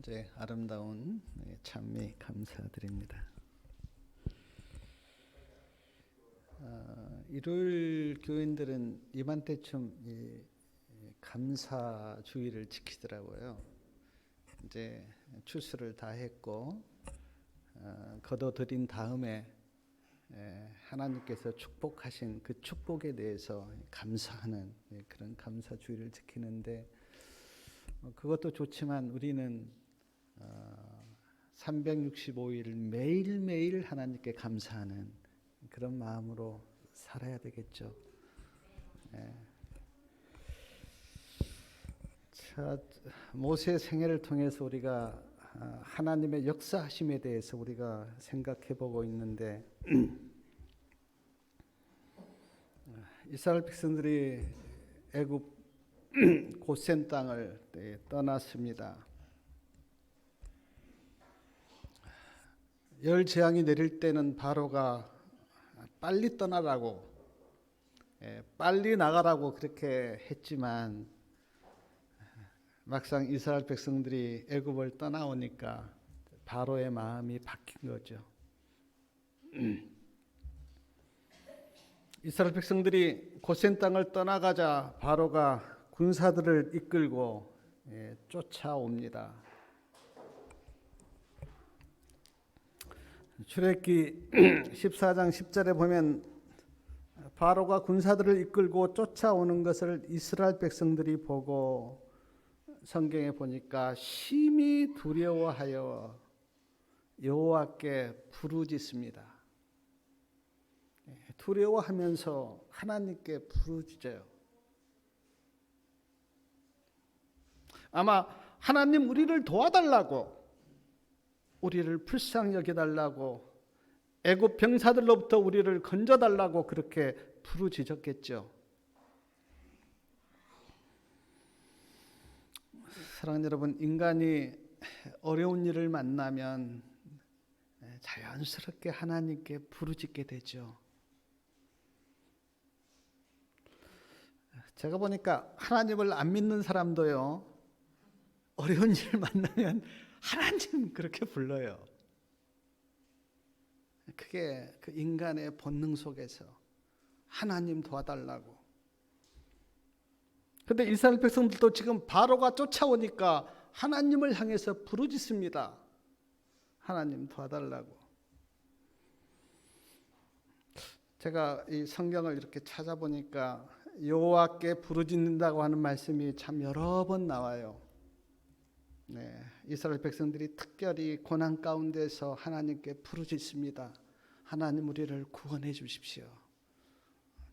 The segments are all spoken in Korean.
번째 아름다운 찬미 감사드립니다. 일요일 교인들은 이맘때쯤 감사 주의를 지키더라고요. 이제 추수를 다 했고 거둬들인 다음에 하나님께서 축복하신 그 축복에 대해서 감사하는 그런 감사 주의를 지키는데, 그것도 좋지만 우리는 365일 매일매일 하나님께 감사하는 그런 마음으로 살아야 되겠죠. 자, 모세 생애를 통해서 우리가 하나님의 역사하심에 대해서 우리가 생각해 보고 있는데, 이스라엘 백성들이 애굽 고센 땅을 떠났습니다. 열 재앙이 내릴 때는 바로가 빨리 떠나라고, 빨리 나가라고 그렇게 했지만, 막상 이스라엘 백성들이 애굽을 떠나오니까 바로의 마음이 바뀐 거죠. 이스라엘 백성들이 고센 땅을 떠나가자 바로가 군사들을 이끌고 쫓아옵니다. 출애굽기 14장 10절에 보면 바로가 군사들을 이끌고 쫓아오는 것을 이스라엘 백성들이 보고, 성경에 보니까 심히 두려워하여 여호와께 부르짖습니다. 두려워하면서 하나님께 부르짖어요. 아마 하나님 우리를 도와달라고, 우리를 불쌍히 여겨달라고, 애굽 병사들로부터 우리를 건져달라고 그렇게 부르짖었겠죠. 사랑하는 여러분, 인간이 어려운 일을 만나면 자연스럽게 하나님께 부르짖게 되죠. 제가 보니까 하나님을 안 믿는 사람도요, 어려운 일을 만나면 하나님 그렇게 불러요. 그게 그 인간의 본능 속에서 하나님 도와달라고. 그런데 이스라엘 백성들도 지금 바로가 쫓아오니까 하나님을 향해서 부르짖습니다. 하나님 도와달라고. 제가 이 성경을 이렇게 찾아보니까 여호와께 부르짖는다고 하는 말씀이 참 여러 번 나와요. 이스라엘 백성들이 특별히 고난 가운데서 하나님께 부르짖습니다. 하나님 우리를 구원해 주십시오.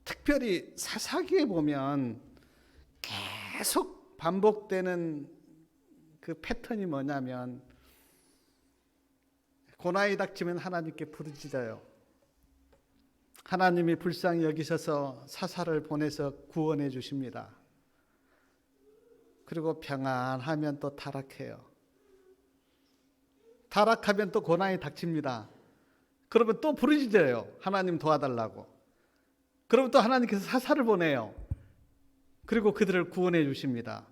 특별히 사사기에 보면 계속 반복되는 그 패턴이 뭐냐면, 고난이 닥치면 하나님께 부르짖어요. 하나님이 불쌍히 여기셔서 사사를 보내서 구원해 주십니다. 그리고 평안하면 또 타락해요. 타락하면 또 고난이 닥칩니다. 그러면 또 부르짖어요. 하나님 도와달라고. 그러면 또 하나님께서 사사를 보내요. 그리고 그들을 구원해 주십니다.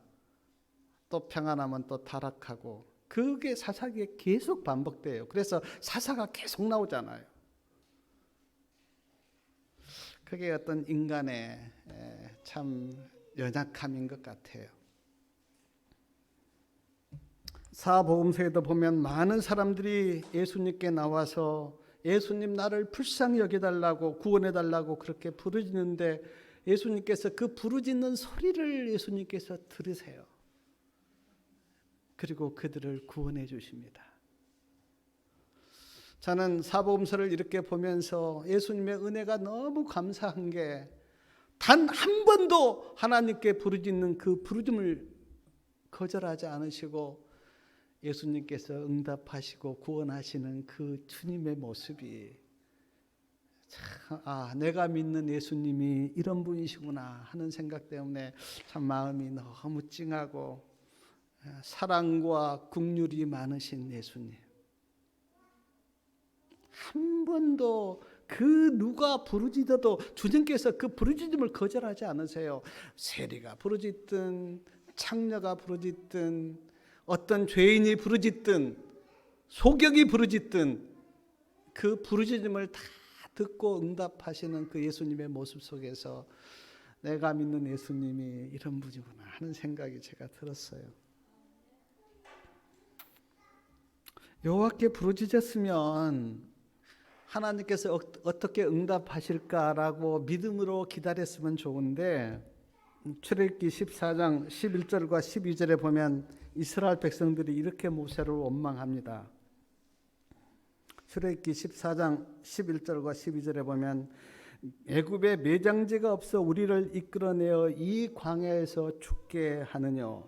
또 평안하면 또 타락하고, 그게 사사기에 계속 반복돼요. 그래서 사사가 계속 나오잖아요. 그게 어떤 인간의 참 연약함인 것 같아요. 사복음서에도 보면 많은 사람들이 예수님께 나와서 예수님 나를 불쌍히 여겨달라고, 구원해달라고 그렇게 부르짖는데, 예수님께서 그 부르짖는 소리를 예수님께서 들으세요. 그리고 그들을 구원해 주십니다. 저는 사복음서를 이렇게 보면서 예수님의 은혜가 너무 감사한 게, 단 한 번도 하나님께 부르짖는 그 부르짖음을 거절하지 않으시고 예수님께서 응답하시고 구원하시는 그 주님의 모습이 참, 내가 믿는 예수님이 이런 분이시구나 하는 생각 때문에 참 마음이 너무 찡하고, 사랑과 긍휼이 많으신 예수님, 한 번도 그 누가 부르짖어도 주님께서 그 부르짖음을 거절하지 않으세요. 세리가 부르짖든 창녀가 부르짖든 어떤 죄인이 부르짖든 소경이 부르짖든 그 부르짖음을 다 듣고 응답하시는 그 예수님의 모습 속에서 내가 믿는 예수님이 이런 분이구나 하는 생각이 제가 들었어요. 여호와께 부르짖었으면 하나님께서 어떻게 응답하실까라고 믿음으로 기다렸으면 좋은데, 출애굽기 14장 11절과 12절에 보면 이스라엘 백성들이 이렇게 모세를 원망합니다. 출애굽기 14장 11절과 12절에 보면 애굽에 매장지가 없어 우리를 이끌어내어 이 광야에서 죽게 하느냐,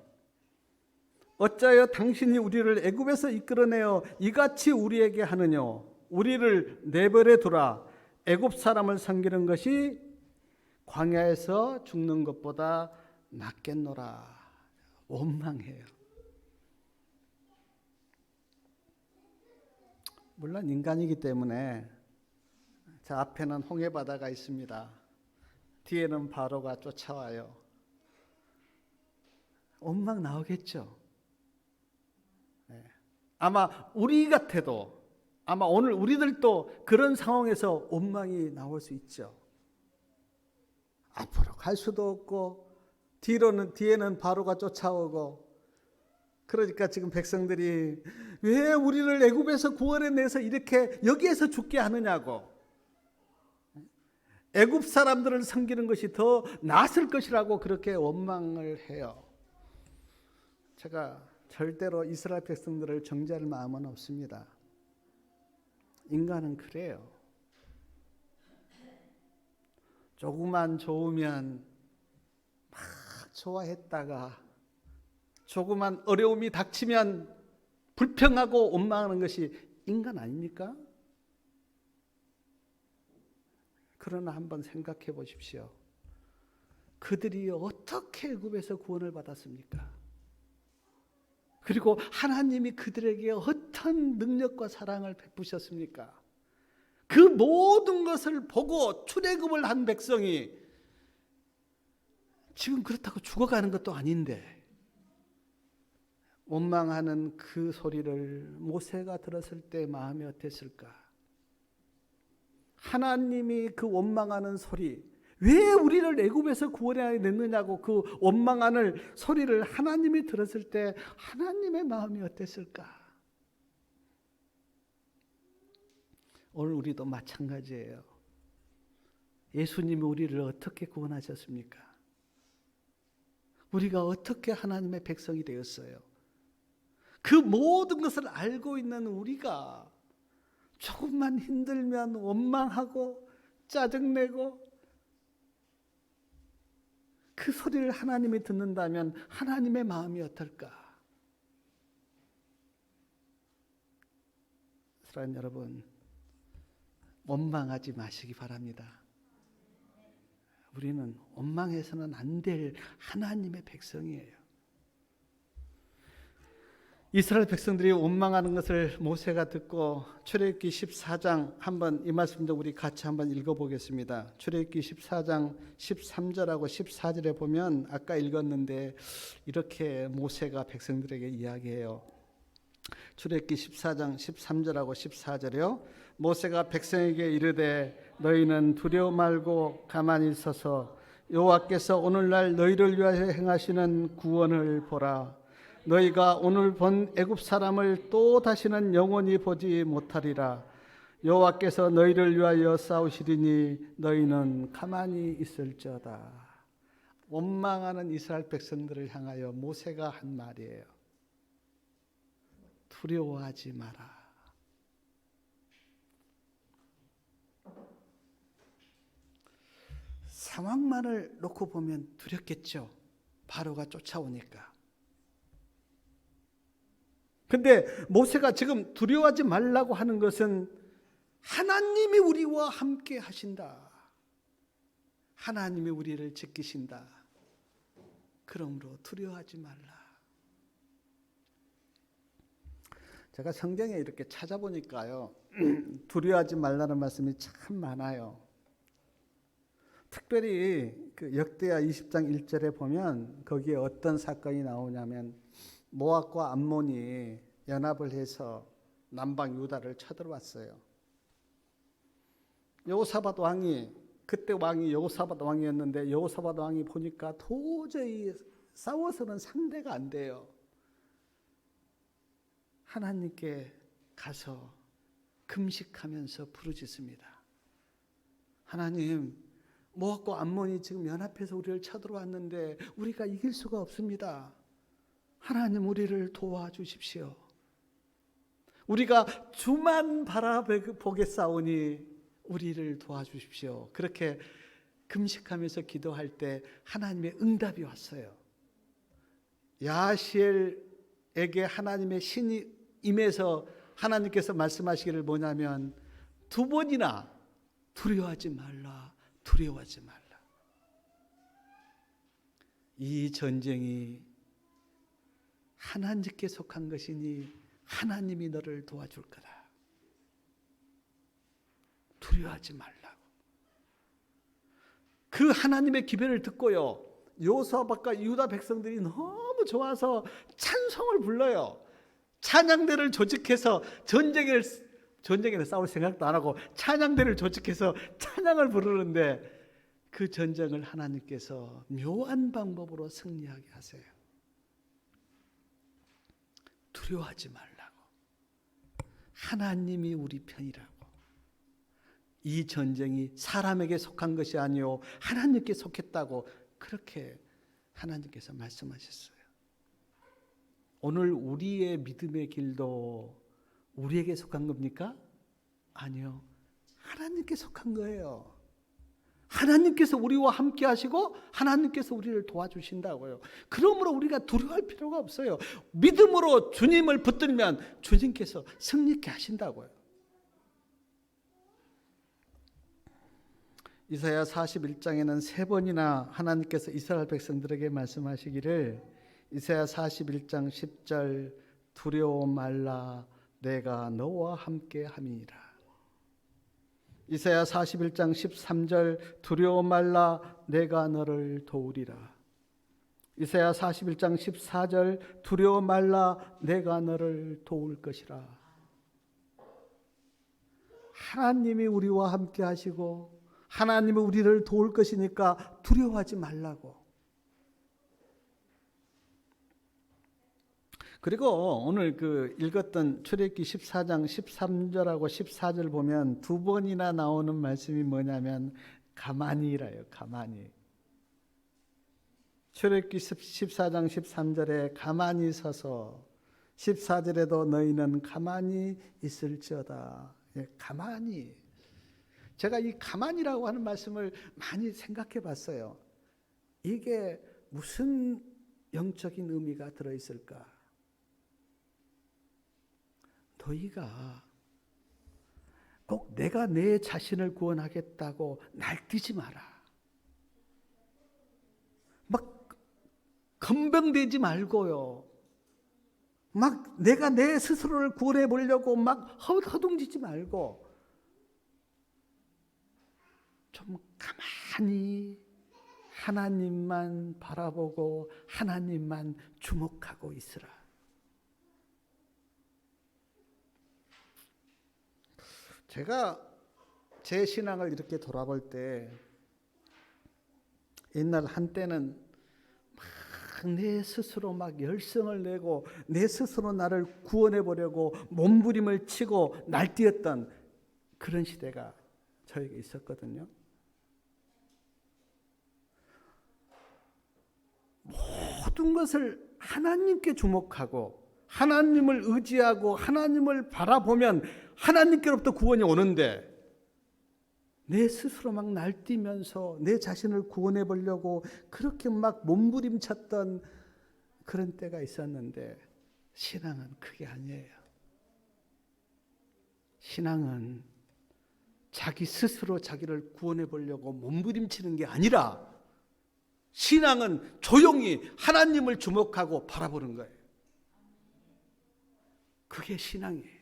어찌하여 당신이 우리를 애굽에서 이끌어내어 이같이 우리에게 하느냐, 우리를 내버려 두라. 애굽 사람을 섬기는 것이 광야에서 죽는 것보다 낫겠노라. 원망해요. 물론 인간이기 때문에 자 앞에는 홍해 바다가 있습니다. 뒤에는 바로가 쫓아와요. 원망 나오겠죠. 네. 아마 우리 같아도, 아마 오늘 우리들도 그런 상황에서 원망이 나올 수 있죠. 앞으로 갈 수도 없고 뒤에는 바로가 쫓아오고, 그러니까 지금 백성들이 왜 우리를 애굽에서 구원해내서 이렇게 여기에서 죽게 하느냐고, 애굽 사람들을 섬기는 것이 더 나았을 것이라고 그렇게 원망을 해요. 제가 절대로 이스라엘 백성들을 정죄할 마음은 없습니다. 인간은 그래요. 조금만 좋으면 막 좋아했다가 조그만 어려움이 닥치면 불평하고 원망하는 것이 인간 아닙니까? 그러나 한번 생각해 보십시오. 그들이 어떻게 애굽에서 구원을 받았습니까? 그리고 하나님이 그들에게 어떤 능력과 사랑을 베푸셨습니까? 그 모든 것을 보고 출애굽을 한 백성이 지금 그렇다고 죽어가는 것도 아닌데, 원망하는 그 소리를 모세가 들었을 때 마음이 어땠을까? 하나님이 그 원망하는 소리, 왜 우리를 애굽에서 구원해 냈느냐고 그 원망하는 소리를 하나님이 들었을 때 하나님의 마음이 어땠을까? 오늘 우리도 마찬가지예요. 예수님이 우리를 어떻게 구원하셨습니까? 우리가 어떻게 하나님의 백성이 되었어요? 그 모든 것을 알고 있는 우리가 조금만 힘들면 원망하고 짜증내고, 그 소리를 하나님이 듣는다면 하나님의 마음이 어떨까? 사랑하는 여러분, 원망하지 마시기 바랍니다. 우리는 원망해서는 안 될 하나님의 백성이에요. 이스라엘 백성들이 원망하는 것을 모세가 듣고 출애굽기 14장 한번 이 말씀도 우리 같이 한번 읽어보겠습니다. 출애굽기 14장 13절하고 14절에 보면 아까 읽었는데 이렇게 모세가 백성들에게 이야기해요. 출애굽기 14장 13절하고 14절이요. 모세가 백성에게 이르되 너희는 두려워 말고 가만히 있어서 여호와께서 오늘날 너희를 위하여 행하시는 구원을 보라. 너희가 오늘 본 애굽 사람을 또 다시는 영원히 보지 못하리라. 여호와께서 너희를 위하여 싸우시리니 너희는 가만히 있을지어다. 원망하는 이스라엘 백성들을 향하여 모세가 한 말이에요. 두려워하지 마라. 상황만을 놓고 보면 두렵겠죠. 바로가 쫓아오니까. 근데 모세가 지금 두려워하지 말라고 하는 것은 하나님이 우리와 함께 하신다. 하나님이 우리를 지키신다. 그러므로 두려워하지 말라. 제가 성경에 이렇게 찾아보니까요, 두려워하지 말라는 말씀이 참 많아요. 특별히 그 역대하 20장 1절에 보면 거기에 어떤 사건이 나오냐면 모압과 암몬이 연합을 해서 남방 유다를 쳐들어왔어요. 여호사밧 왕이, 그때 왕이 여호사밧 왕이었는데 여호사밧 왕이 보니까 도저히 싸워서는 상대가 안 돼요. 하나님께 가서 금식하면서 부르짖습니다. 하나님, 모압과 암몬이 지금 연합해서 우리를 쳐들어왔는데 우리가 이길 수가 없습니다. 하나님, 우리를 도와주십시오. 우리가 주만 바라보겠사오니 우리를 도와주십시오. 그렇게 금식하면서 기도할 때 하나님의 응답이 왔어요. 야시엘에게 하나님의 신이 임해서 하나님께서 말씀하시기를 뭐냐면, 2번이나 두려워하지 말라, 두려워하지 말라. 이 전쟁이 하나님께 속한 것이니 하나님이 너를 도와줄 거다. 두려워하지 말라고. 그 하나님의 기별을 듣고요, 여호사밧과 유다 백성들이 너무 좋아서 찬송을 불러요. 찬양대를 조직해서 전쟁에는 싸울 생각도 안 하고 찬양대를 조직해서 찬양을 부르는데, 그 전쟁을 하나님께서 묘한 방법으로 승리하게 하세요. 두려워하지 말라고. 하나님이 우리 편이라고. 이 전쟁이 사람에게 속한 것이 아니요 하나님께 속했다고, 그렇게 하나님께서 말씀하셨어요. 오늘 우리의 믿음의 길도 우리에게 속한 겁니까? 아니요, 하나님께 속한 거예요. 하나님께서 우리와 함께 하시고 하나님께서 우리를 도와주신다고요. 그러므로 우리가 두려워할 필요가 없어요. 믿음으로 주님을 붙들면 주님께서 승리케 하신다고요. 이사야 41장에는 3번이나 하나님께서 이스라엘 백성들에게 말씀하시기를, 이사야 41장 10절, 두려워 말라, 내가 너와 함께 함이니라. 이사야 41장 13절, 두려워 말라, 내가 너를 도우리라. 이사야 41장 14절, 두려워 말라, 내가 너를 도울 것이라. 하나님이 우리와 함께 하시고 하나님이 우리를 도울 것이니까 두려워하지 말라고. 그리고 오늘 읽었던 출애굽기 14장 13절하고 14절 보면 2번이나 나오는 말씀이 뭐냐면 가만히라요. 가만히. 출애굽기 14장 13절에 가만히 서서, 14절에도 너희는 가만히 있을지어다. 가만히. 제가 이 가만히라고 하는 말씀을 많이 생각해 봤어요. 이게 무슨 영적인 의미가 들어있을까? 너희가 꼭 내가 내 자신을 구원하겠다고 날뛰지 마라. 막 건병되지 말고요. 막 내가 내 스스로를 구원해 보려고 막 허둥지지 말고 좀 가만히 하나님만 바라보고 하나님만 주목하고 있으라. 제가 제 신앙을 이렇게 돌아볼 때, 옛날 한때는 막 내 스스로 막 열성을 내고 내 스스로 나를 구원해 보려고 몸부림을 치고 날뛰었던 그런 시대가 저에게 있었거든요. 모든 것을 하나님께 주목하고 하나님을 의지하고 하나님을 바라보면 하나님께로부터 구원이 오는데, 내 스스로 막 날뛰면서 내 자신을 구원해 보려고 그렇게 막 몸부림쳤던 그런 때가 있었는데, 신앙은 그게 아니에요. 신앙은 자기 스스로 자기를 구원해 보려고 몸부림치는 게 아니라, 신앙은 조용히 하나님을 주목하고 바라보는 거예요. 그게 신앙이에요.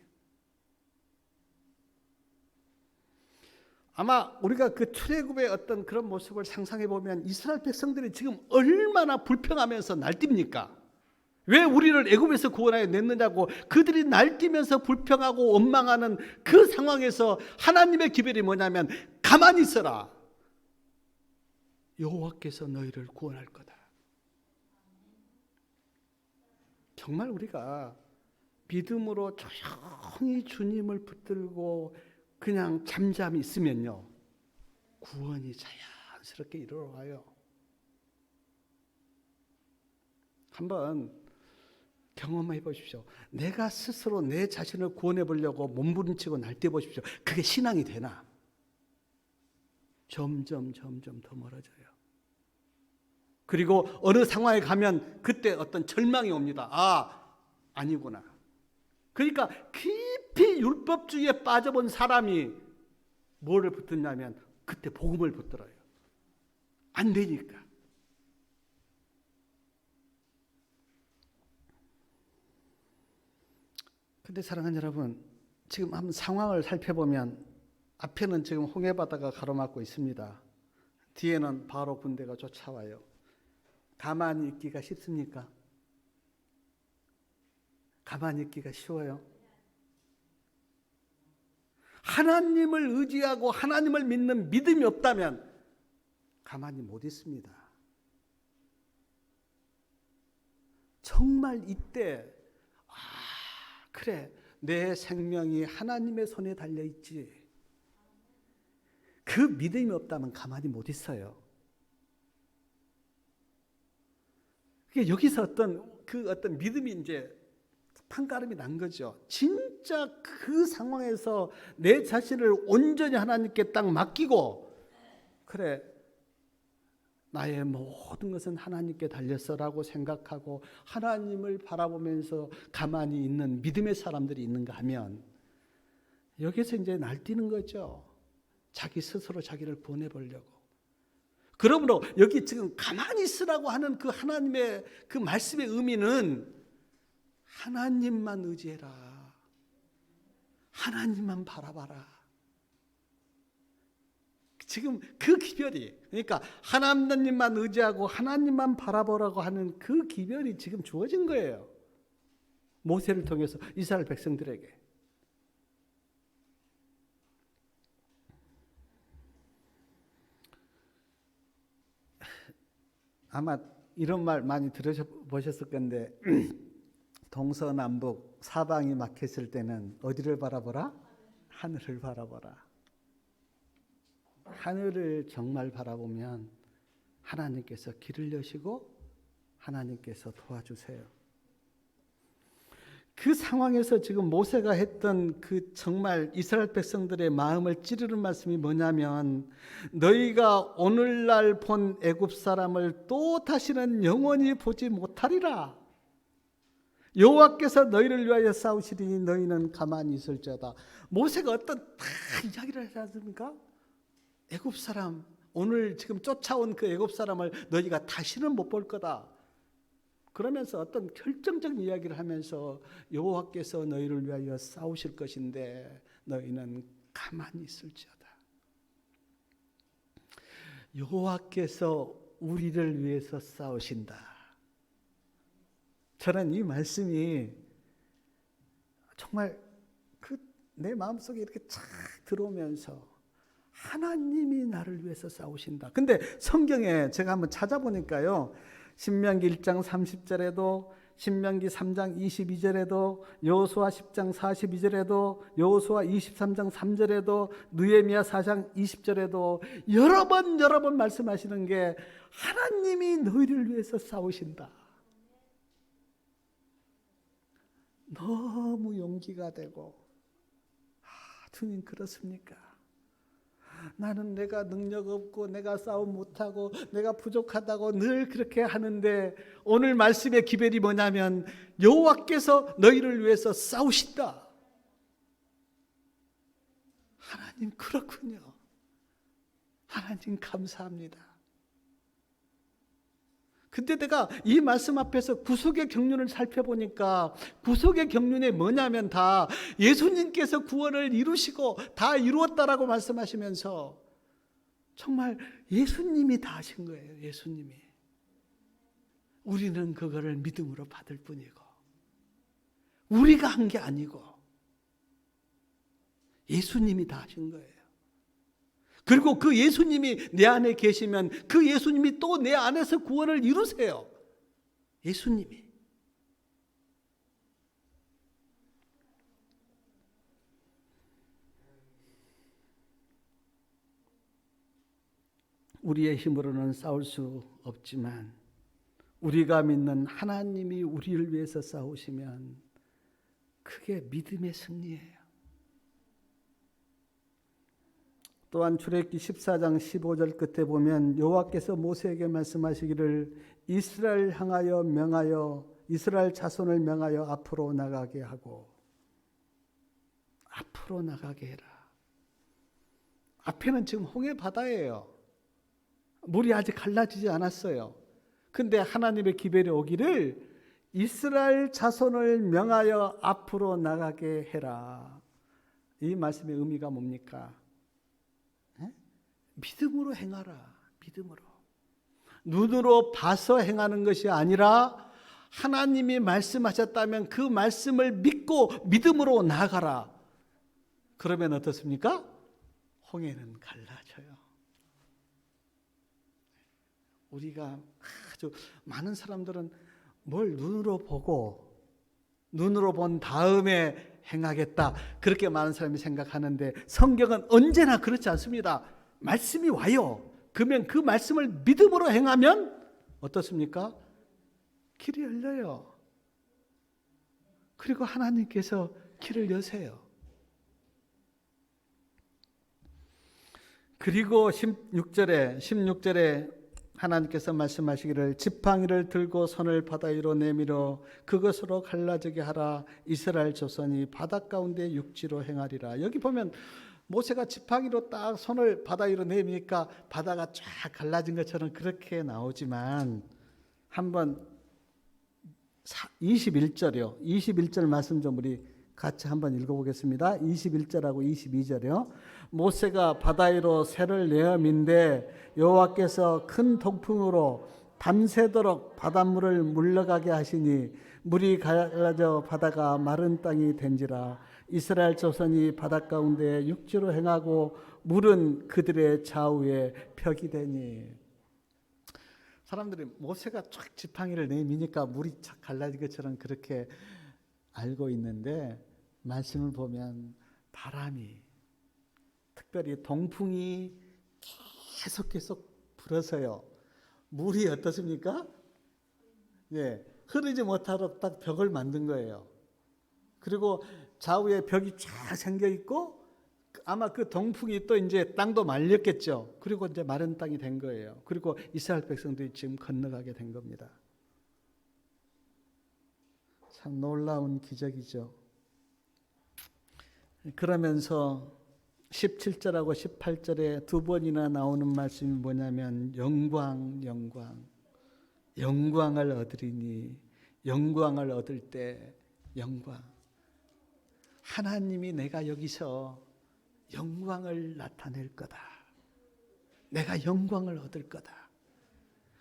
아마 우리가 그 출애굽의 어떤 그런 모습을 상상해 보면 이스라엘 백성들이 지금 얼마나 불평하면서 날뜁니까? 왜 우리를 애굽에서 구원하여 냈느냐고 그들이 날뛰면서 불평하고 원망하는 그 상황에서 하나님의 기별이 뭐냐면 가만히 있어라. 여호와께서 너희를 구원할 거다. 정말 우리가 믿음으로 조용히 주님을 붙들고 그냥 잠잠히 있으면요, 구원이 자연스럽게 이루어와요. 한번 경험해 보십시오. 내가 스스로 내 자신을 구원해 보려고 몸부림치고 날뛰어 보십시오. 그게 신앙이 되나? 점점 더 멀어져요. 그리고 어느 상황에 가면 그때 어떤 절망이 옵니다. 아니구나. 그러니까 깊이 율법주의에 빠져본 사람이 뭐를 붙드냐면 그때 복음을 붙들어요. 안 되니까. 근데 사랑하는 여러분, 지금 한번 상황을 살펴보면 앞에는 지금 홍해바다가 가로막고 있습니다. 뒤에는 바로 군대가 쫓아와요. 가만히 있기가 쉽습니까? 가만히 있기가 쉬워요? 하나님을 의지하고 하나님을 믿는 믿음이 없다면 가만히 못 있습니다. 정말 이때 그래, 내 생명이 하나님의 손에 달려있지. 그 믿음이 없다면 가만히 못 있어요. 여기서 어떤 믿음이 이제 판가름이 난 거죠. 진짜 그 상황에서 내 자신을 온전히 하나님께 딱 맡기고, 그래, 나의 모든 것은 하나님께 달렸어라고 생각하고 하나님을 바라보면서 가만히 있는 믿음의 사람들이 있는가 하면 여기서 이제 날뛰는 거죠. 자기 스스로 자기를 구원해 보려고. 그러므로 여기 지금 가만히 있으라고 하는 그 하나님의 그 말씀의 의미는 하나님만 의지해라. 하나님만 바라봐라. 지금 그 기별이, 그러니까 하나님만 의지하고 하나님만 바라보라고 하는 그 기별이 지금 주어진 거예요. 모세를 통해서 이스라엘 백성들에게. 아마 이런 말 많이 들으셔보셨을 건데 동서남북 사방이 막혔을 때는 어디를 바라보라? 하늘을 바라보라. 하늘을 정말 바라보면 하나님께서 길을 여시고 하나님께서 도와주세요. 그 상황에서 지금 모세가 했던 그 정말 이스라엘 백성들의 마음을 찌르는 말씀이 뭐냐면 너희가 오늘날 본 애굽 사람을 또 다시는 영원히 보지 못하리라. 여호와께서 너희를 위하여 싸우시리니 너희는 가만히 있을지어다. 모세가 어떤 다 이야기를 하지 않습니까? 애굽 사람, 오늘 지금 쫓아온 그 애굽 사람을 너희가 다시는 못 볼 거다. 그러면서 어떤 결정적인 이야기를 하면서 여호와께서 너희를 위하여 싸우실 것인데 너희는 가만히 있을지어다. 여호와께서 우리를 위해서 싸우신다. 저는 이 말씀이 정말 내 마음속에 이렇게 착 들어오면서 하나님이 나를 위해서 싸우신다. 근데 성경에 제가 한번 찾아보니까요. 신명기 1장 30절에도 신명기 3장 22절에도 여호수아 10장 42절에도 여호수아 23장 3절에도 느헤미야 4장 20절에도 여러 번 말씀하시는 게 하나님이 너희를 위해서 싸우신다. 너무 용기가 되고 주님 그렇습니까? 나는 내가 능력 없고 내가 싸움 못하고 내가 부족하다고 늘 그렇게 하는데 오늘 말씀의 기별이 뭐냐면 여호와께서 너희를 위해서 싸우신다. 하나님 그렇군요. 하나님 감사합니다. 근데 내가 이 말씀 앞에서 구속의 경륜을 살펴보니까 구속의 경륜이 뭐냐면 다 예수님께서 구원을 이루시고 다 이루었다라고 말씀하시면서 정말 예수님이 다 하신 거예요. 예수님이. 우리는 그거를 믿음으로 받을 뿐이고 우리가 한 게 아니고 예수님이 다 하신 거예요. 그리고 그 예수님이 내 안에 계시면 그 예수님이 또 내 안에서 구원을 이루세요. 예수님이. 우리의 힘으로는 싸울 수 없지만 우리가 믿는 하나님이 우리를 위해서 싸우시면 그게 믿음의 승리예요. 또한 출애굽기 14장 15절 끝에 보면 여호와께서 모세에게 말씀하시기를 이스라엘 향하여 명하여 이스라엘 자손을 명하여 앞으로 나가게 하고 앞으로 나가게 해라. 앞에는 지금 홍해 바다예요. 물이 아직 갈라지지 않았어요. 근데 하나님의 기별이 오기를 이스라엘 자손을 명하여 앞으로 나가게 해라. 이 말씀의 의미가 뭡니까? 믿음으로 행하라. 믿음으로. 눈으로 봐서 행하는 것이 아니라 하나님이 말씀하셨다면 그 말씀을 믿고 믿음으로 나아가라. 그러면 어떻습니까? 홍해는 갈라져요. 우리가 아주 많은 사람들은 뭘 눈으로 보고 눈으로 본 다음에 행하겠다. 그렇게 많은 사람이 생각하는데 성경은 언제나 그렇지 않습니다. 말씀이 와요. 그러면 그 말씀을 믿음으로 행하면 어떻습니까? 길이 열려요. 그리고 하나님께서 길을 여세요. 그리고 16절에 하나님께서 말씀하시기를 지팡이를 들고 손을 바다 위로 내밀어 그것으로 갈라지게 하라. 이스라엘 조선이 바다 가운데 육지로 행하리라. 여기 보면 모세가 지팡이로 딱 손을 바다 위로 내미니까 바다가 쫙 갈라진 것처럼 그렇게 나오지만 한번 21절이요. 21절 말씀 좀 우리 같이 한번 읽어보겠습니다. 21절하고 22절이요. 모세가 바다 위로 새를 내어 민데 여호와께서 큰 동풍으로 밤새도록 바닷물을 물러가게 하시니 물이 갈라져 바다가 마른 땅이 된지라. 이스라엘 조선이 바다 가운데 육지로 행하고 물은 그들의 좌우에 벽이 되니. 사람들이 모세가 쫙 지팡이를 내미니까 물이 착 갈라진 것처럼 그렇게 알고 있는데 말씀을 보면 바람이 특별히 동풍이 계속 불어서요. 물이 어떻습니까? 네, 흐르지 못하도록 딱 벽을 만든 거예요. 그리고 좌우에 벽이 쫙 생겨 있고 아마 그 동풍이 또 이제 땅도 말렸겠죠. 그리고 이제 마른 땅이 된 거예요. 그리고 이스라엘 백성들이 지금 건너가게 된 겁니다. 참 놀라운 기적이죠. 그러면서 17절하고 18절에 두 번이나 나오는 말씀이 뭐냐면 영광을 얻으리니 영광을 얻을 때 영광. 하나님이 내가 여기서 영광을 나타낼 거다. 내가 영광을 얻을 거다.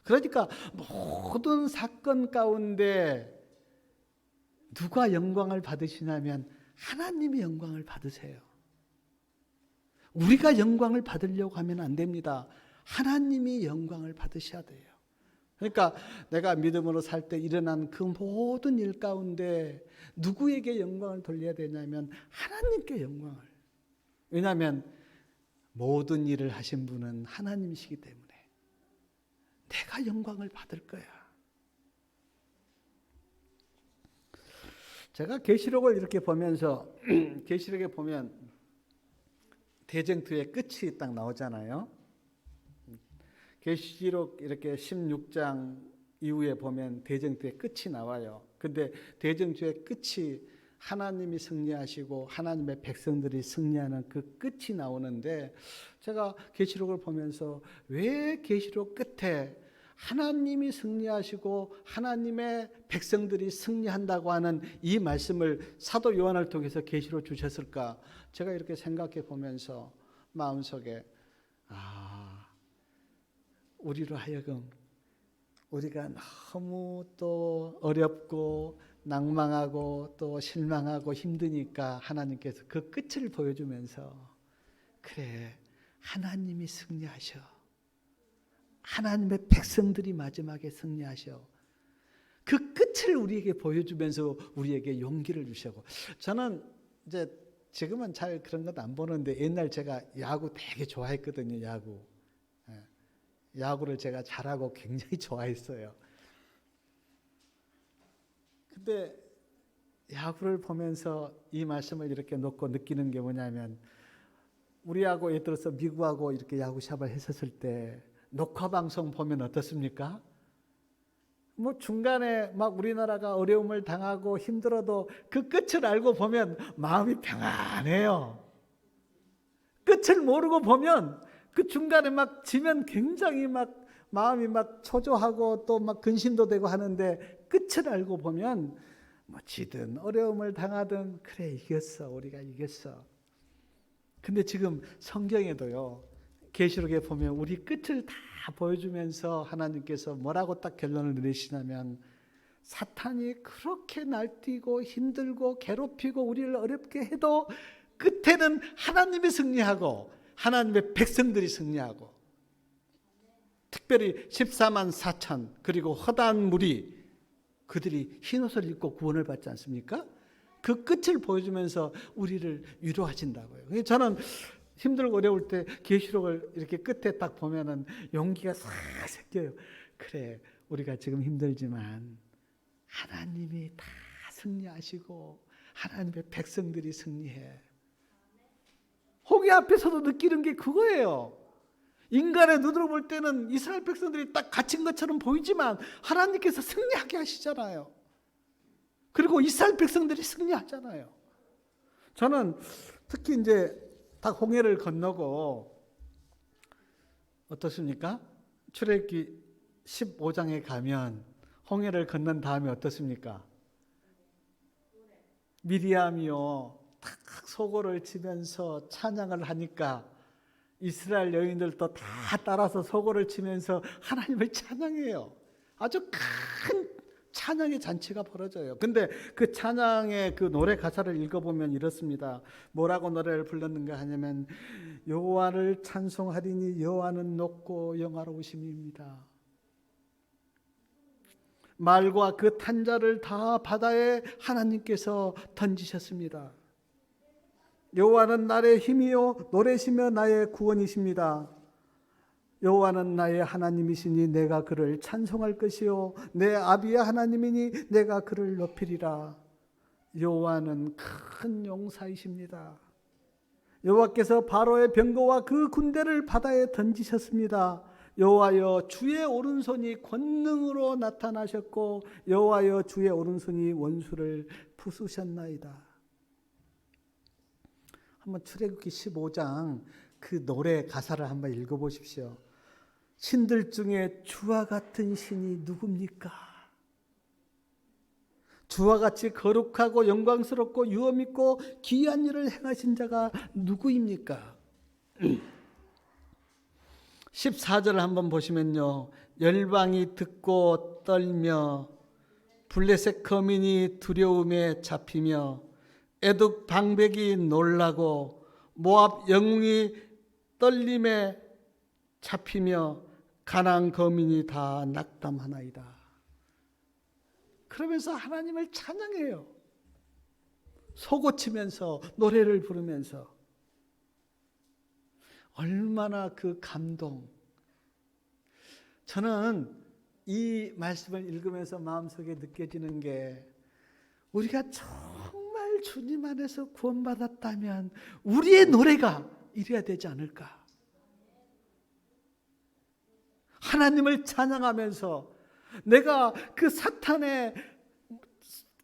그러니까 모든 사건 가운데 누가 영광을 받으시냐면 하나님이 영광을 받으세요. 우리가 영광을 받으려고 하면 안 됩니다. 하나님이 영광을 받으셔야 돼요. 그러니까 내가 믿음으로 살 때 일어난 그 모든 일 가운데 누구에게 영광을 돌려야 되냐면 하나님께 영광을. 왜냐하면 모든 일을 하신 분은 하나님이시기 때문에 내가 영광을 받을 거야. 제가 계시록을 이렇게 보면서 계시록에 보면 대쟁투의 끝이 딱 나오잖아요. 계시록 이렇게 16장 이후에 보면 대쟁투의 끝이 나와요. 근데 대쟁투의 끝이 하나님이 승리하시고 하나님의 백성들이 승리하는 그 끝이 나오는데 제가 계시록을 보면서 왜 계시록 끝에 하나님이 승리하시고 하나님의 백성들이 승리한다고 하는 이 말씀을 사도 요한을 통해서 계시로 주셨을까? 제가 이렇게 생각해 보면서 마음속에 우리로 하여금 우리가 너무 또 어렵고 낭망하고 또 실망하고 힘드니까 하나님께서 그 끝을 보여주면서 그래, 하나님이 승리하셔. 하나님의 백성들이 마지막에 승리하셔. 그 끝을 우리에게 보여주면서 우리에게 용기를 주시고. 저는 이제 지금은 잘 그런 것 안 보는데 옛날 제가 야구 되게 좋아했거든요. 야구. 야구를 제가 잘하고 굉장히 좋아했어요. 근데 야구를 보면서 이 말씀을 이렇게 놓고 느끼는 게 뭐냐면 우리하고 예를 들어서 미국하고 이렇게 야구샵을 했었을 때 녹화 방송 보면 어떻습니까? 뭐 중간에 막 우리나라가 어려움을 당하고 힘들어도 그 끝을 알고 보면 마음이 평안해요. 끝을 모르고 보면 그 중간에 막 지면 굉장히 막 마음이 막 초조하고 또 막 근심도 되고 하는데 끝을 알고 보면 뭐 지든 어려움을 당하든 그래 이겼어. 우리가 이겼어. 근데 지금 성경에도요. 계시록에 보면 우리 끝을 다 보여주면서 하나님께서 뭐라고 딱 결론을 내리시냐면 사탄이 그렇게 날뛰고 힘들고 괴롭히고 우리를 어렵게 해도 끝에는 하나님이 승리하고 하나님의 백성들이 승리하고 특별히 14만 4천 그리고 허다한 무리 그들이 흰옷을 입고 구원을 받지 않습니까? 그 끝을 보여주면서 우리를 위로하신다고요. 저는 힘들고 어려울 때 계시록을 이렇게 끝에 딱 보면은 용기가 싹 생겨요. 그래, 우리가 지금 힘들지만 하나님이 다 승리하시고 하나님의 백성들이 승리해. 홍해 앞에서도 느끼는 게 그거예요. 인간의 눈으로 볼 때는 이스라엘 백성들이 딱 갇힌 것처럼 보이지만 하나님께서 승리하게 하시잖아요. 그리고 이스라엘 백성들이 승리하잖아요. 저는 특히 이제 딱 홍해를 건너고 어떻습니까? 출애굽기 15장에 가면 홍해를 건넌 다음에 어떻습니까? 미리암이요 탁 소고를 치면서 찬양을 하니까 이스라엘 여인들도 다 따라서 소고를 치면서 하나님을 찬양해요. 아주 큰 찬양의 잔치가 벌어져요. 근데 그 찬양의 그 노래 가사를 읽어보면 이렇습니다. 뭐라고 노래를 불렀는가 하냐면 여호와를 찬송하리니 여호와는 높고 영화로우심입니다. 말과 그 탄자를 다 바다에 하나님께서 던지셨습니다. 여호와는 나의 힘이요 노래시며 나의 구원이십니다. 여호와는 나의 하나님이시니 내가 그를 찬송할 것이요 내 아비의 하나님이니 내가 그를 높이리라. 여호와는 큰 용사이십니다. 여호와께서 바로의 병거와 그 군대를 바다에 던지셨습니다. 여호와여 주의 오른손이 권능으로 나타나셨고 여호와여 주의 오른손이 원수를 부수셨나이다. 한번 출애굽기 15장 그 노래 가사를 한번 읽어보십시오. 신들 중에 주와 같은 신이 누굽니까? 주와 같이 거룩하고 영광스럽고 유엄있고 기이한 일을 행하신 자가 누구입니까? 14절을 한번 보시면요. 열방이 듣고 떨며 블레셋 거민이 두려움에 잡히며 에돔 방백이 놀라고 모압 영웅이 떨림에 잡히며 가나안 거민이 다 낙담하나이다. 그러면서 하나님을 찬양해요. 소고치면서 노래를 부르면서 얼마나 그 감동. 저는 이 말씀을 읽으면서 마음속에 느껴지는 게 우리가 정말 주님 안에서 구원받았다면 우리의 노래가 이래야 되지 않을까. 하나님을 찬양하면서 내가 그 사탄의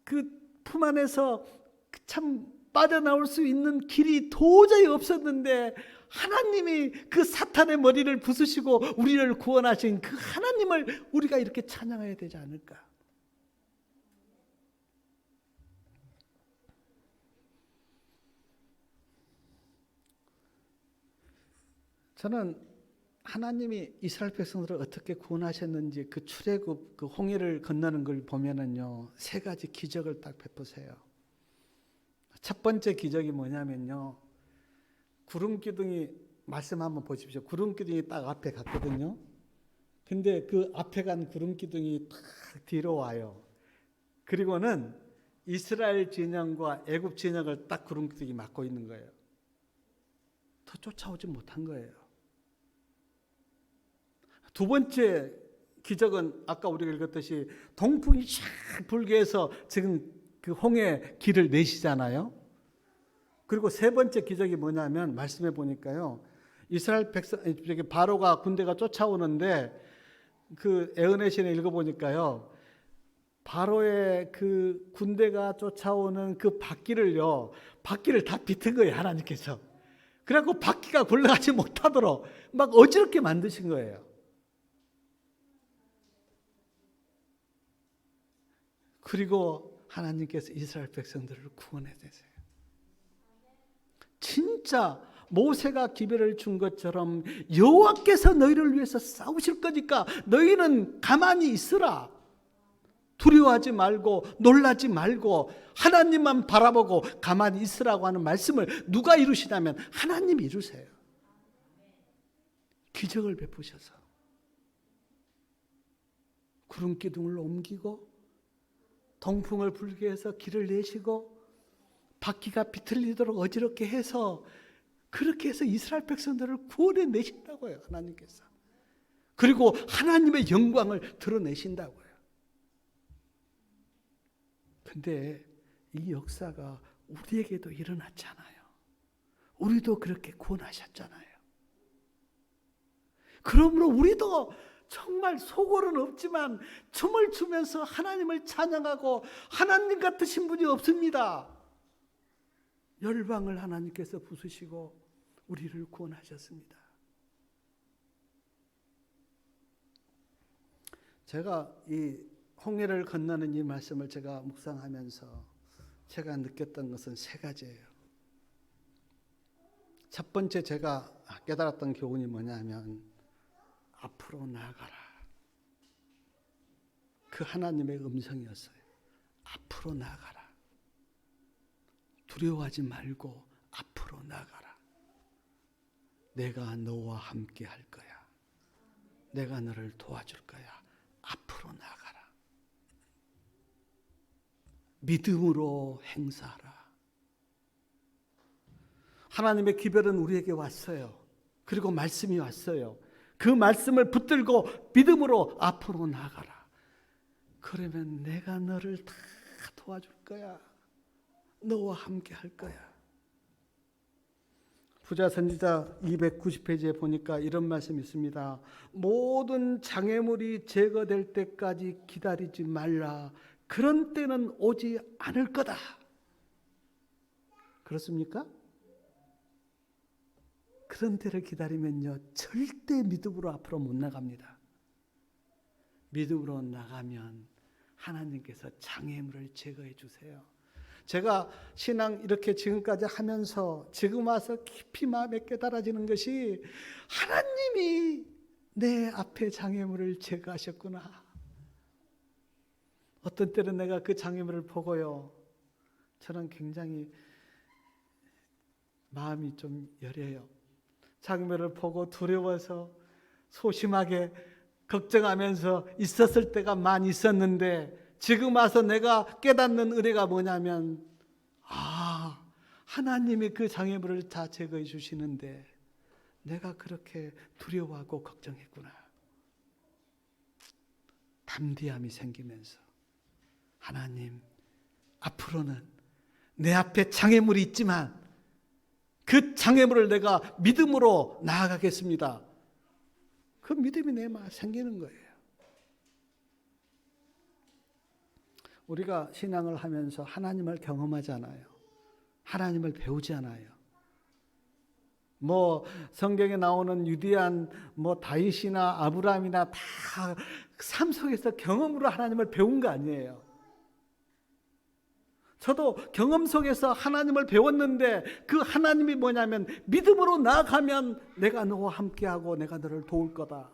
그 품 안에서 참 빠져나올 수 있는 길이 도저히 없었는데 하나님이 그 사탄의 머리를 부수시고 우리를 구원하신 그 하나님을 우리가 이렇게 찬양해야 되지 않을까. 저는 하나님이 이스라엘 백성들을 어떻게 구원하셨는지 그 출애굽 그 홍해를 건너는 걸 보면은요, 세 가지 기적을 딱 베푸세요. 첫 번째 기적이 뭐냐면요, 구름 기둥이, 말씀 한번 보십시오. 구름 기둥이 딱 앞에 갔거든요. 근데 그 앞에 간 구름 기둥이 딱 뒤로 와요. 그리고는 이스라엘 진영과 애굽 진영을 딱 구름 기둥이 막고 있는 거예요. 더 쫓아오지 못한 거예요. 두 번째 기적은 아까 우리가 읽었듯이 동풍이 샥 불게 해서 지금 그 홍해 길을 내시잖아요. 그리고 세 번째 기적이 뭐냐면 말씀해 보니까요, 이스라엘 백성, 바로가 군대가 쫓아오는데 그 에흐네시에 읽어보니까요, 바로의 그 군대가 쫓아오는 그 바퀴를 다 비튼 거예요, 하나님께서. 그래갖고 바퀴가 굴러가지 못하도록 막 어지럽게 만드신 거예요. 그리고 하나님께서 이스라엘 백성들을 구원해 주세요. 진짜 모세가 기별을 준 것처럼 여호와께서 너희를 위해서 싸우실 거니까 너희는 가만히 있으라. 두려워하지 말고 놀라지 말고 하나님만 바라보고 가만히 있으라고 하는 말씀을 누가 이루시냐면 하나님이 이루세요. 기적을 베푸셔서 구름 기둥을 옮기고 동풍을 불게 해서 길을 내시고 바퀴가 비틀리도록 어지럽게 해서, 그렇게 해서 이스라엘 백성들을 구원해 내신다고요, 하나님께서. 그리고 하나님의 영광을 드러내신다고요. 근데 이 역사가 우리에게도 일어났잖아요. 우리도 그렇게 구원하셨잖아요. 그러므로 우리도 정말 속어는 없지만 춤을 추면서 하나님을 찬양하고, 하나님 같으신 분이 없습니다. 열방을 하나님께서 부수시고 우리를 구원하셨습니다. 제가 이 홍해를 건너는 이 말씀을 제가 묵상하면서 제가 느꼈던 것은 세 가지예요. 첫 번째 제가 깨달았던 교훈이 뭐냐면 앞으로 나아가라. 그 하나님의 음성이었어요. 앞으로 나아가라. 두려워하지 말고 앞으로 나아가라. 내가 너와 함께 할 거야. 내가 너를 도와줄 거야. 앞으로 나아가라. 믿음으로 행사하라. 하나님의 기별은 우리에게 왔어요. 그리고 말씀이 왔어요. 그 말씀을 붙들고 믿음으로 앞으로 나아가라. 그러면 내가 너를 다 도와줄 거야. 너와 함께 할 거야. 부자 선지자 290페이지에 보니까 이런 말씀이 있습니다. 모든 장애물이 제거될 때까지 기다리지 말라. 그런 때는 오지 않을 거다. 그렇습니까? 그런 때를 기다리면요, 절대 믿음으로 앞으로 못 나갑니다. 믿음으로 나가면 하나님께서 장애물을 제거해 주세요. 제가 신앙 이렇게 지금까지 하면서 지금 와서 깊이 마음에 깨달아지는 것이, 하나님이 내 앞에 장애물을 제거하셨구나. 어떤 때는 내가 그 장애물을 보고요, 저는 굉장히 마음이 좀 여려요. 장애물을 보고 두려워서 소심하게 걱정하면서 있었을 때가 많이 있었는데, 지금 와서 내가 깨닫는 은혜가 뭐냐면, 하나님이 그 장애물을 다 제거해 주시는데 내가 그렇게 두려워하고 걱정했구나. 담대함이 생기면서, 하나님, 앞으로는 내 앞에 장애물이 있지만 그 장애물을 내가 믿음으로 나아가겠습니다. 그 믿음이 내 마음에 생기는 거예요. 우리가 신앙을 하면서 하나님을 경험하잖아요. 하나님을 배우잖아요. 성경에 나오는 위대한 다윗이나 아브라함이나 다 삶 속에서 경험으로 하나님을 배운 거 아니에요. 저도 경험 속에서 하나님을 배웠는데 그 하나님이 뭐냐면 믿음으로 나아가면 내가 너와 함께하고 내가 너를 도울 거다.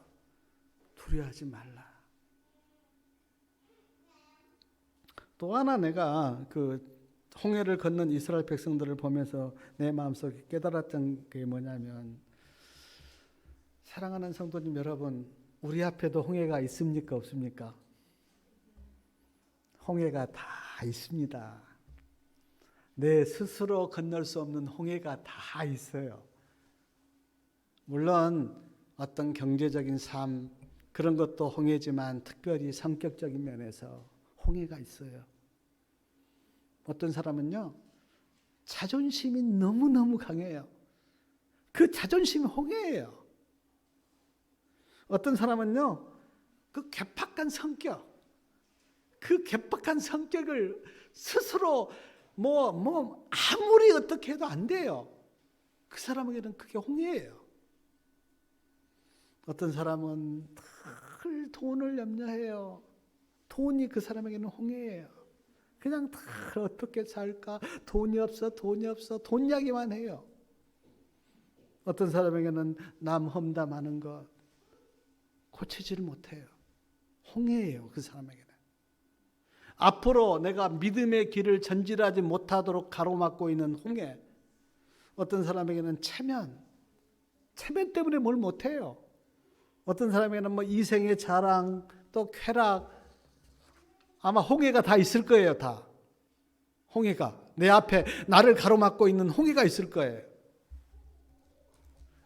두려워하지 말라. 또 하나 내가 그 홍해를 건넌 이스라엘 백성들을 보면서 내 마음속에 깨달았던 게 뭐냐면, 사랑하는 성도님 여러분, 우리 앞에도 홍해가 있습니까 없습니까? 홍해가 다 있습니다. 내 스스로 건널 수 없는 홍해가 다 있어요. 물론 어떤 경제적인 삶 그런 것도 홍해지만 특별히 성격적인 면에서 홍해가 있어요. 어떤 사람은요, 자존심이 너무너무 강해요. 그 자존심이 홍해예요. 어떤 사람은요, 그 괴팍한 성격, 그 괴팍한 성격을 스스로 아무리 어떻게 해도 안 돼요. 그 사람에게는 그게 홍해예요. 어떤 사람은 늘 돈을 염려해요. 돈이 그 사람에게는 홍해예요. 그냥 늘 어떻게 살까? 돈이 없어, 돈이 없어, 돈 이야기만 해요. 어떤 사람에게는 남 험담하는 것 고치지를 못해요. 홍해예요, 그 사람에게는. 앞으로 내가 믿음의 길을 전진하지 못하도록 가로막고 있는 홍해. 어떤 사람에게는 체면 때문에 뭘 못해요. 어떤 사람에게는 이생의 자랑, 또 쾌락, 아마 홍해가 다 있을 거예요, 다. 홍해가. 내 앞에 나를 가로막고 있는 홍해가 있을 거예요.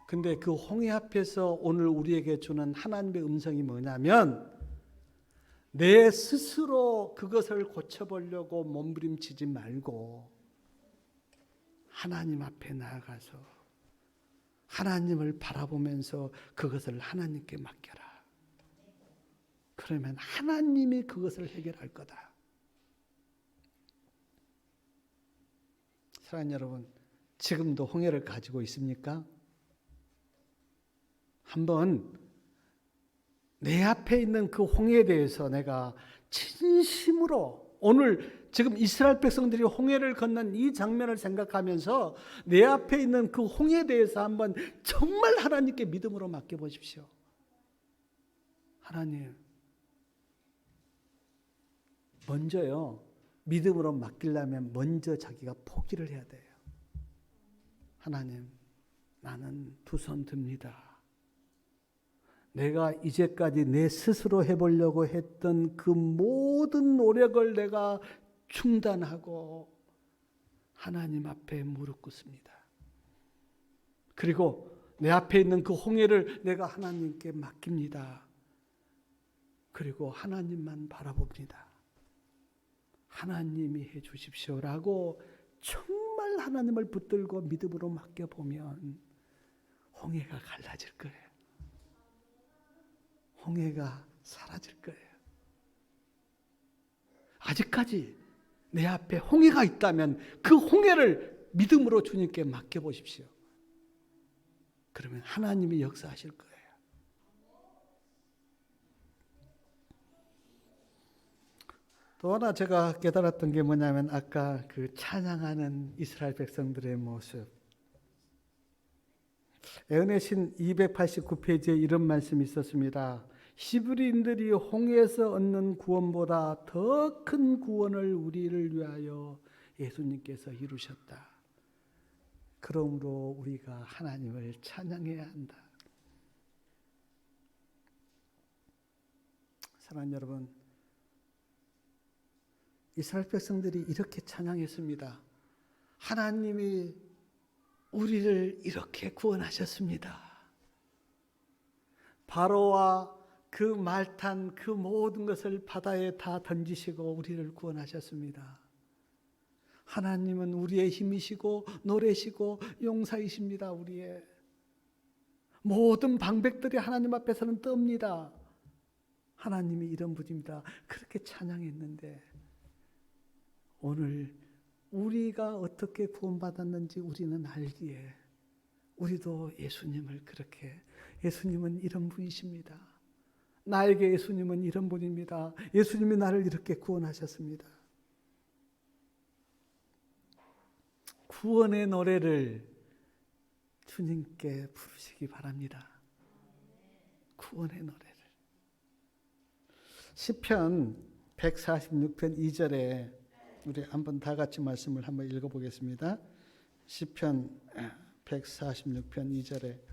근데 그 홍해 앞에서 오늘 우리에게 주는 하나님의 음성이 뭐냐면, 내 스스로 그것을 고쳐보려고 몸부림치지 말고 하나님 앞에 나아가서 하나님을 바라보면서 그것을 하나님께 맡겨라. 그러면 하나님이 그것을 해결할 거다. 사랑하는 여러분, 지금도 홍해를 가지고 있습니까? 한번 내 앞에 있는 그 홍해에 대해서 내가 진심으로, 오늘 지금 이스라엘 백성들이 홍해를 건넌 이 장면을 생각하면서 내 앞에 있는 그 홍해에 대해서 한번 정말 하나님께 믿음으로 맡겨보십시오. 하나님, 먼저요, 믿음으로 맡기려면 먼저 자기가 포기를 해야 돼요. 하나님, 나는 두 손 듭니다. 내가 이제까지 내 스스로 해보려고 했던 그 모든 노력을 내가 중단하고 하나님 앞에 무릎 꿇습니다. 그리고 내 앞에 있는 그 홍해를 내가 하나님께 맡깁니다. 그리고 하나님만 바라봅니다. 하나님이 해 주십시오라고 정말 하나님을 붙들고 믿음으로 맡겨보면 홍해가 갈라질 거예요. 홍해가 사라질 거예요. 아직까지 내 앞에 홍해가 있다면 그 홍해를 믿음으로 주님께 맡겨보십시오. 그러면 하나님이 역사하실 거예요. 또 하나 제가 깨달았던 게 뭐냐면, 아까 그 찬양하는 이스라엘 백성들의 모습. 애언의 신 289페이지에 이런 말씀이 있었습니다. 히브리인들이 홍해에서 얻는 구원보다 더 큰 구원을 우리를 위하여 예수님께서 이루셨다. 그러므로 우리가 하나님을 찬양해야 한다. 사랑하는 여러분, 이스라엘 백성들이 이렇게 찬양했습니다. 하나님이 우리를 이렇게 구원하셨습니다. 바로와 그 말탄 그 모든 것을 바다에 다 던지시고 우리를 구원하셨습니다. 하나님은 우리의 힘이시고 노래시고 용사이십니다. 우리의 모든 방백들이 하나님 앞에서는 떱니다. 하나님이 이런 분입니다. 그렇게 찬양했는데 오늘 우리가 어떻게 구원받았는지 우리는 알기에 우리도 예수님을 그렇게, 예수님은 이런 분이십니다. 나에게 예수님은 이런 분입니다. 예수님이 나를 이렇게 구원하셨습니다. 구원의 노래를 주님께 부르시기 바랍니다. 구원의 노래를. 시편 146편 2절에 우리 한번 다 같이 말씀을 한번 읽어보겠습니다. 시편 146편 2절에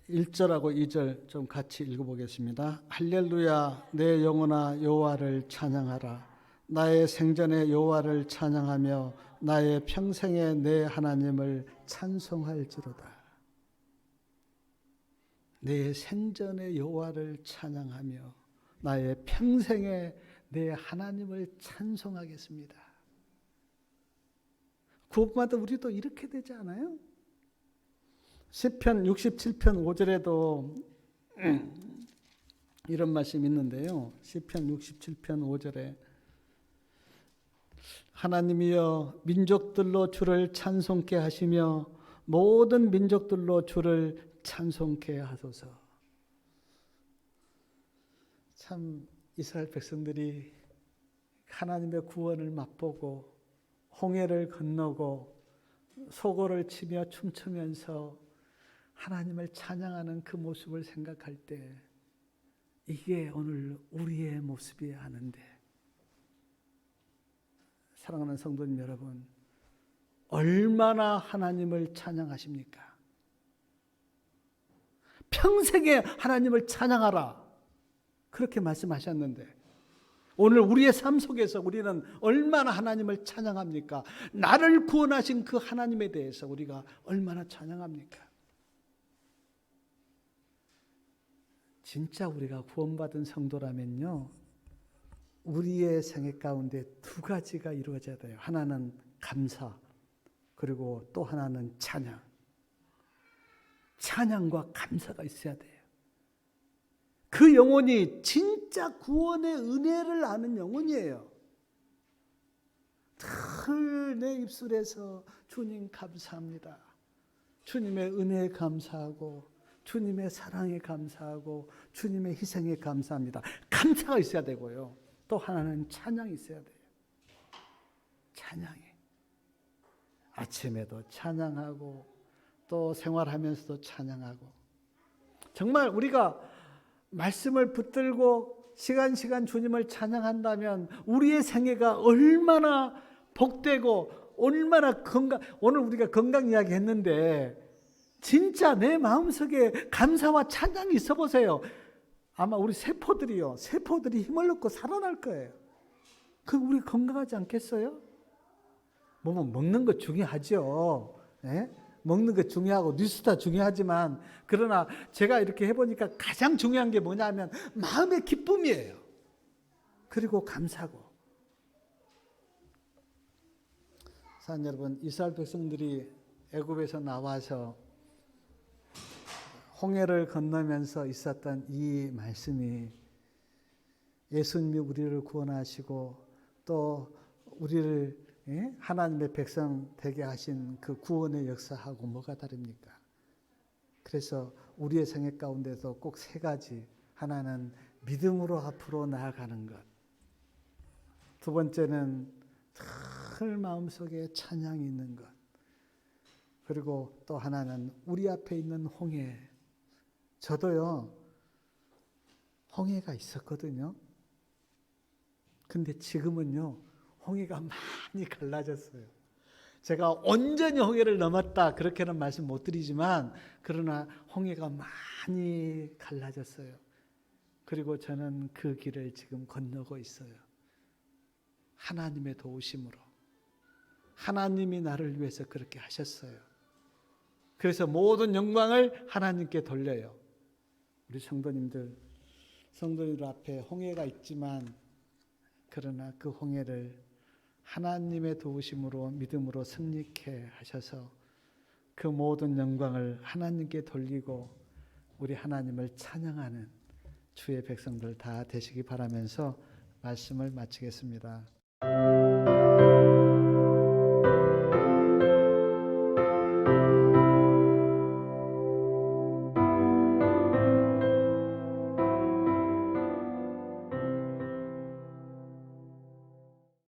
1절하고 2절 좀 같이 읽어보겠습니다. 할렐루야, 내 영혼아 여호와를 찬양하라. 나의 생전에 여호와를 찬양하며 나의 평생에 내 하나님을 찬송할지로다. 내 생전에 여호와를 찬양하며 나의 평생에 내 하나님을 찬송하겠습니다. 구원받은 우리도 이렇게 되지 않아요? 시편 67편 5절에도 이런 말씀이 있는데요. 시편 67편 5절에 하나님이여 민족들로 주를 찬송케 하시며 모든 민족들로 주를 찬송케 하소서. 참 이스라엘 백성들이 하나님의 구원을 맛보고 홍해를 건너고 소고를 치며 춤추면서 하나님을 찬양하는 그 모습을 생각할 때 이게 오늘 우리의 모습이어야 하는데, 사랑하는 성도님 여러분, 얼마나 하나님을 찬양하십니까? 평생에 하나님을 찬양하라 그렇게 말씀하셨는데 오늘 우리의 삶 속에서 우리는 얼마나 하나님을 찬양합니까? 나를 구원하신 그 하나님에 대해서 우리가 얼마나 찬양합니까? 진짜 우리가 구원받은 성도라면요, 우리의 생애 가운데 두 가지가 이루어져야 돼요. 하나는 감사, 그리고 또 하나는 찬양. 찬양과 감사가 있어야 돼요. 그 영혼이 진짜 구원의 은혜를 아는 영혼이에요. 늘 내 입술에서 주님 감사합니다. 주님의 은혜에 감사하고 주님의 사랑에 감사하고 주님의 희생에 감사합니다. 감사가 있어야 되고요. 또 하나는 찬양이 있어야 돼요. 찬양이. 아침에도 찬양하고 또 생활하면서도 찬양하고. 정말 우리가 말씀을 붙들고 시간 주님을 찬양한다면 우리의 생애가 얼마나 복되고 얼마나 건강. 오늘 우리가 건강 이야기 했는데 진짜 내 마음속에 감사와 찬양이 있어 보세요. 아마 우리 세포들이 힘을 얻고 살아날 거예요. 그 우리 건강하지 않겠어요? 먹는 거 중요하죠. 예? 먹는 거 중요하고 뉴스타 중요하지만, 그러나 제가 이렇게 해보니까 가장 중요한 게 뭐냐면 마음의 기쁨이에요. 그리고 감사고. 사랑 여러분, 이스라엘 백성들이 애굽에서 나와서 홍해를 건너면서 있었던 이 말씀이 예수님이 우리를 구원하시고 또 우리를 하나님의 백성 되게 하신 그 구원의 역사하고 뭐가 다릅니까? 그래서 우리의 생애 가운데서 꼭 세 가지. 하나는 믿음으로 앞으로 나아가는 것. 두 번째는 늘 마음속에 찬양이 있는 것. 그리고 또 하나는 우리 앞에 있는 홍해. 저도요, 홍해가 있었거든요. 근데 지금은요, 홍해가 많이 갈라졌어요. 제가 온전히 홍해를 넘었다 그렇게는 말씀 못 드리지만, 그러나 홍해가 많이 갈라졌어요. 그리고 저는 그 길을 지금 건너고 있어요. 하나님의 도우심으로. 하나님이 나를 위해서 그렇게 하셨어요. 그래서 모든 영광을 하나님께 돌려요. 우리 성도님들 앞에 홍해가 있지만, 그러나 그 홍해를 하나님의 도우심으로 믿음으로 승리케 하셔서 그 모든 영광을 하나님께 돌리고 우리 하나님을 찬양하는 주의 백성들 다 되시기 바라면서 말씀을 마치겠습니다.